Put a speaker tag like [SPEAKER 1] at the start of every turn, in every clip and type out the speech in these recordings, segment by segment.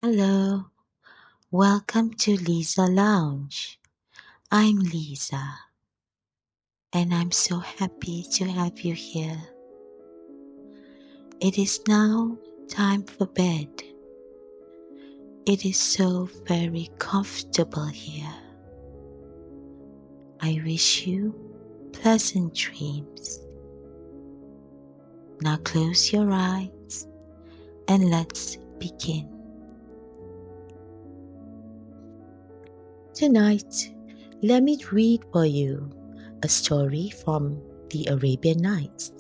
[SPEAKER 1] Hello, welcome to Lisa Lounge. I'm Lisa, and I'm so happy to have you here. It is now time for bed. It is so very comfortable here. I wish you pleasant dreams. Now close your eyes and let's begin. Tonight, let me read for you a story from the Arabian Nights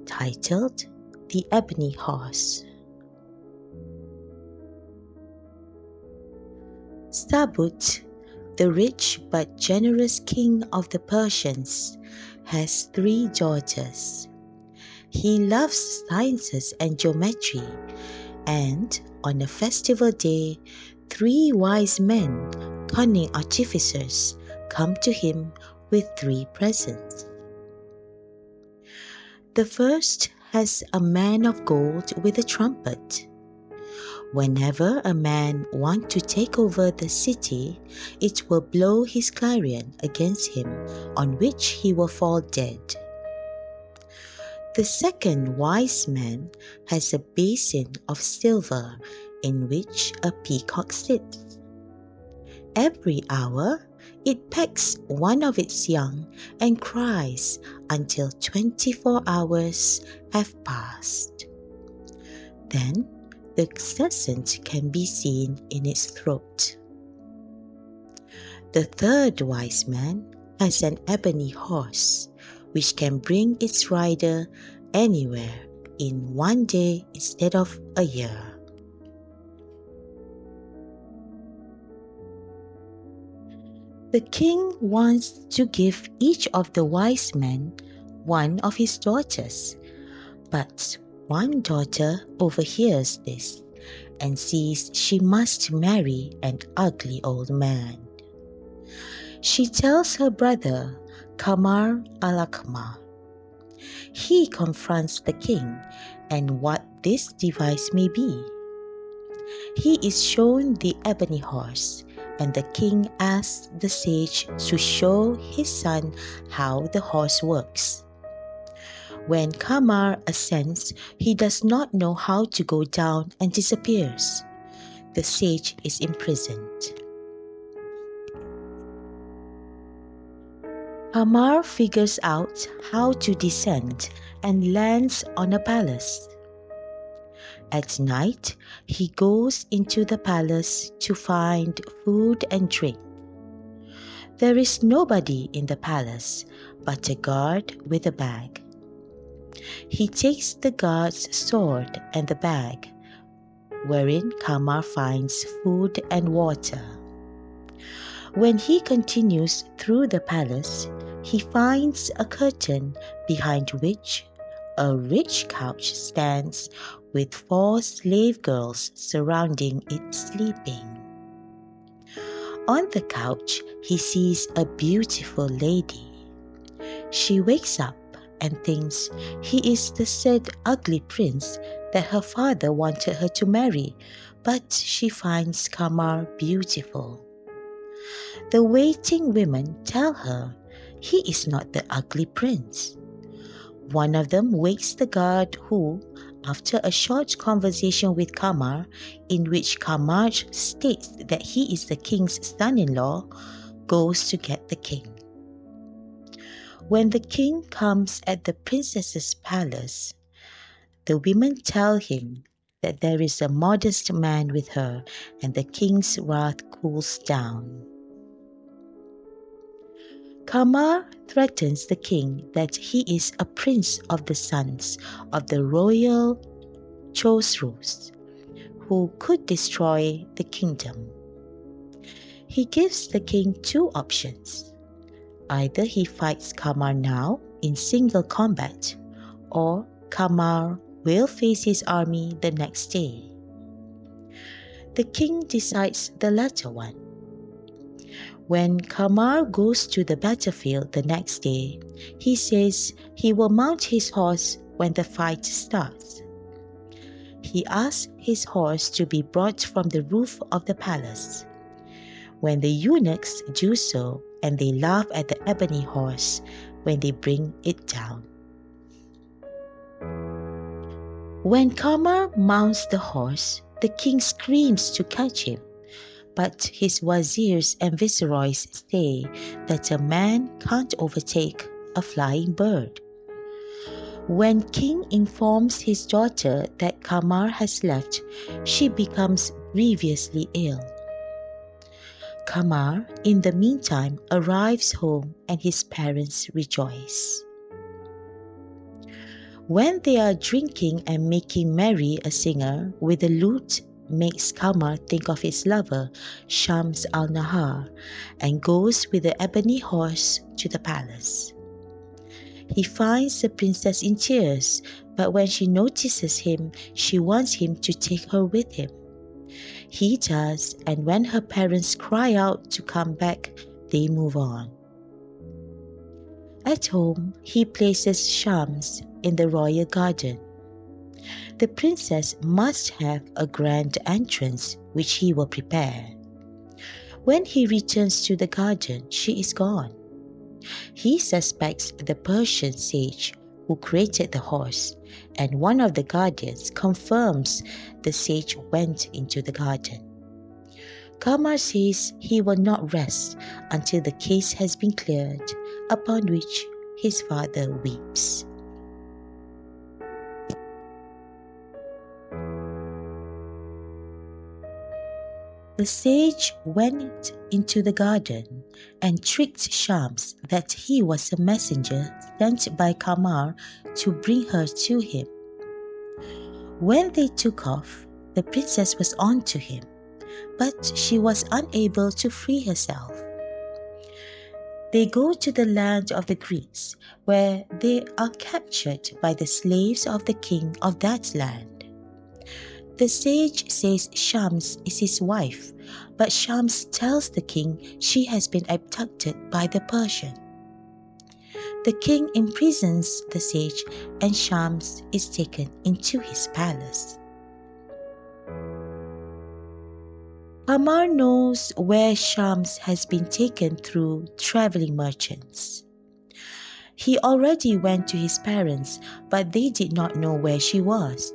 [SPEAKER 1] titled The Ebony Horse. Sabut, the rich but generous king of the Persians, has 3 daughters. He loves sciences and geometry, and on a festival day, 3 wise men, cunning artificers, come to him with 3 presents. The first has a man of gold with a trumpet. Whenever a man wants to take over the city, it will blow his clarion against him, on which he will fall dead. The second wise man has a basin of silver in which a peacock sits. Every hour, it pecks one of its young and cries until 24 hours have passed. Then, the crescent can be seen in its throat. The third wise man has an ebony horse, which can bring its rider anywhere in 1 day instead of a year. The king wants to give each of the wise men one of his daughters, but one daughter overhears this and sees she must marry an ugly old man. She tells her brother, Kamar al-Akmar. He confronts the king and what this device may be. He is shown the ebony horse, and the king asks the sage to show his son how the horse works. When Kamar ascends, he does not know how to go down and disappears. The sage is imprisoned. Kamar figures out how to descend and lands on a palace. At night, he goes into the palace to find food and drink. There is nobody in the palace but a guard with a bag. He takes the guard's sword and the bag, wherein Kamar finds food and water. When he continues through the palace, he finds a curtain behind which a rich couch stands with 4 slave girls surrounding it sleeping. On the couch, he sees a beautiful lady. She wakes up and thinks he is the said ugly prince that her father wanted her to marry, but she finds Kamar beautiful. The waiting women tell her he is not the ugly prince. One of them wakes the guard who, after a short conversation with Kamar, in which Kamar states that he is the king's son-in-law, goes to get the king. When the king comes at the princess's palace, the women tell him that there is a modest man with her, and the king's wrath cools down. Kamar threatens the king that he is a prince of the sons of the royal Chosroes, who could destroy the kingdom. He gives the king 2 options. Either he fights Kamar now in single combat, or Kamar will face his army the next day. The king decides the latter one. When Kamar goes to the battlefield the next day, he says he will mount his horse when the fight starts. he asks his horse to be brought from the roof of the palace. When the eunuchs do so, and they laugh at the ebony horse when they bring it down. When Kamar mounts the horse, the king screams to catch him, but his wazirs and viceroys say that a man can't overtake a flying bird. When king informs his daughter that Kamar has left, she becomes grievously ill. Kamar, in the meantime, arrives home and his parents rejoice. When they are drinking and making merry, a singer with a lute makes Kamar think of his lover, Shams al-Nahar, and goes with the ebony horse to the palace. He finds the princess in tears, but when she notices him, she wants him to take her with him. He does, and when her parents cry out to come back, they move on. At home, he places Shams in the royal garden. The princess must have a grand entrance, which he will prepare. When he returns to the garden, she is gone. He suspects the Persian sage who created the horse, and one of the guardians confirms the sage went into the garden. Kamar says he will not rest until the case has been cleared, upon which his father weeps. The sage went into the garden and tricked Shams that he was a messenger sent by Kamar to bring her to him. When they took off, the princess was on to him, but she was unable to free herself. They go to the land of the Greeks, where they are captured by the slaves of the king of that land. The sage says Shams is his wife, but Shams tells the king she has been abducted by the Persian. The king imprisons the sage, and Shams is taken into his palace. Kamar knows where Shams has been taken through traveling merchants. He already went to his parents, but they did not know where she was.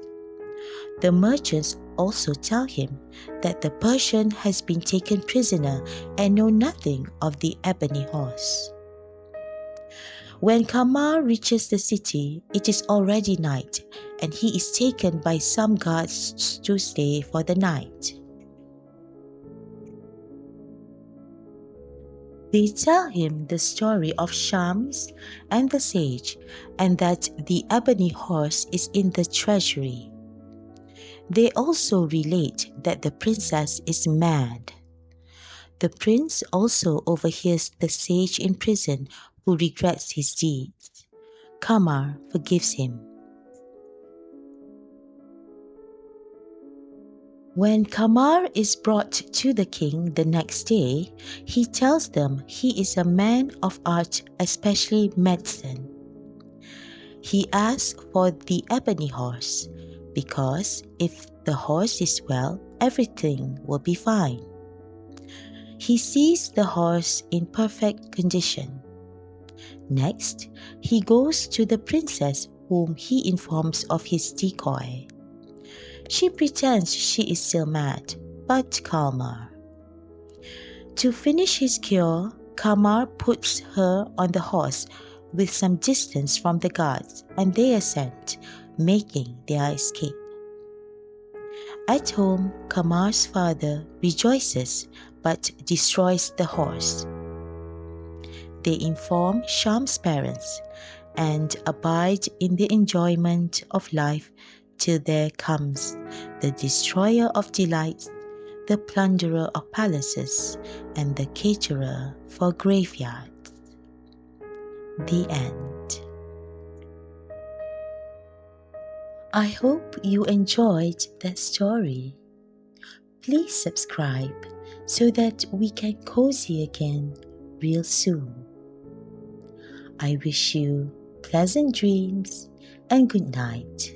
[SPEAKER 1] The merchants also tell him that the Persian has been taken prisoner and know nothing of the ebony horse. When Kamar reaches the city, it is already night, and he is taken by some guards to stay for the night. They tell him the story of Shams and the sage, and that the ebony horse is in the treasury. They also relate that the princess is mad. The prince also overhears the sage in prison, who regrets his deeds. Kamar forgives him. When Kamar is brought to the king the next day, he tells them he is a man of art, especially medicine. He asks for the ebony horse, because if the horse is well, everything will be fine. He sees the horse in perfect condition. Next, he goes to the princess, whom he informs of his decoy. She pretends she is still mad, but calmer. To finish his cure, Kamar puts her on the horse with some distance from the guards, and they ascend, making their escape. At home, Kamar's father rejoices but destroys the horse. They inform Sham's parents and abide in the enjoyment of life till there comes the destroyer of delights, the plunderer of palaces, and the caterer for graveyards. The end. I hope you enjoyed that story. Please subscribe so that we can cozy again real soon. I wish you pleasant dreams and good night.